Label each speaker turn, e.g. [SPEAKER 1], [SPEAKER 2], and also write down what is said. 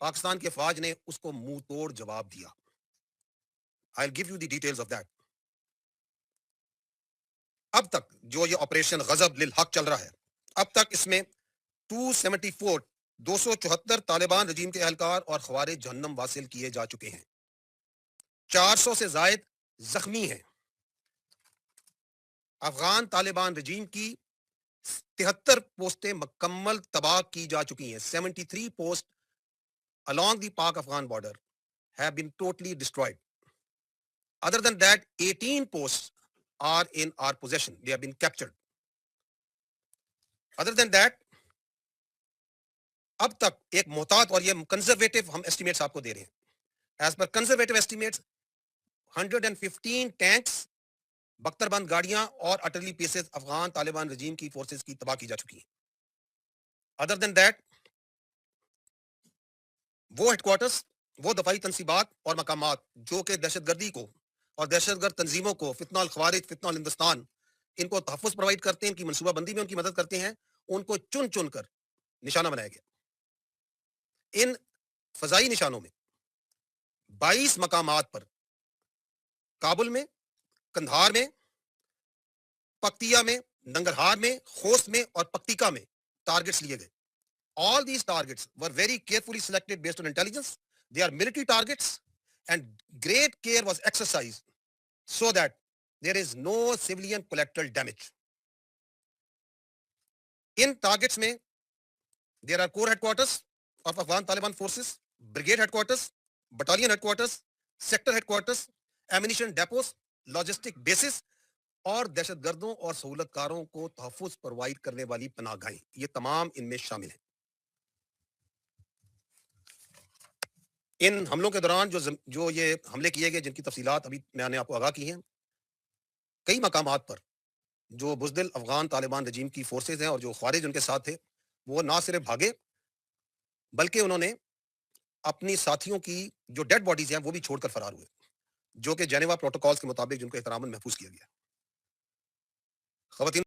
[SPEAKER 1] پاکستان کی فوج نے اس کو منہ توڑ جواب دیا. I'll give you the details of that. اب تک جو یہ آپریشن غضب للحق چل رہا ہے، اب تک اس میں 274 طالبان رجیم کے اہلکار اور خوارج جہنم واصل کیے جا چکے ہیں. 400 سے زائد زخمی ہیں. افغان طالبان رجیم کی 73 پوسٹیں مکمل تباہ کی جا چکی ہیں. 73 post along the Pak Afghan border have been totally destroyed. Other than that, 18 posts are in our possession. They have been captured. Other than that, اب تک ایک محتاط اور یہ کنزرویٹو ہم ایسٹیمیٹس آپ کو دے رہے ہیں. As per conservative estimates 115 tanks, بختر بند گاڑیاں اور artillery pieces Afghan Taliban regime کی فورسز کی تباہ کی جا چکی ہیں. ادر دین دیٹ، وہ ہیڈ کوارٹرز، وہ دفاعی تنصیبات اور مقامات جو کہ دہشت گردی کو اور دہشت گرد تنظیموں کو، فتنہ الخوارج، فتنہ الہندوستان، ان کو تحفظ پرووائڈ کرتے ہیں، ان کی منصوبہ بندی میں ان کی مدد کرتے ہیں، ان کو چن چن کر نشانہ بنایا گیا. ان فضائی نشانوں میں 22 مقامات پر کابل میں، کندھار میں، پکتیا میں، ننگرہار میں، خوست میں اور پکتیکا میں ٹارگٹس لیے گئے. All these targets were very carefully selected based on intelligence. They are military targets and great care was exercised so that there is no civilian collateral damage. In targets mein, there are core headquarters of Afghan Taliban forces, brigade headquarters, battalion headquarters, sector headquarters, ammunition depots, logistic bases اور دہشت گردوں اور سہولت کاروں کو تحفظ provide کرنے والی پناہ گاہیں، یہ تمام ان میں شامل ہیں. ان حملوں کے دوران جو یہ حملے کیے گئے، جن کی تفصیلات ابھی میں نے آپ کو آگاہ کی ہیں، کئی مقامات پر جو بزدل افغان طالبان رجیم کی فورسز ہیں اور جو خوارج ان کے ساتھ تھے، وہ نہ صرف بھاگے بلکہ انہوں نے اپنی ساتھیوں کی جو ڈیڈ باڈیز ہیں وہ بھی چھوڑ کر فرار ہوئے، جو کہ جنیوا پروٹوکالز کے مطابق جن کو احتراماً محفوظ کیا گیا. خواتین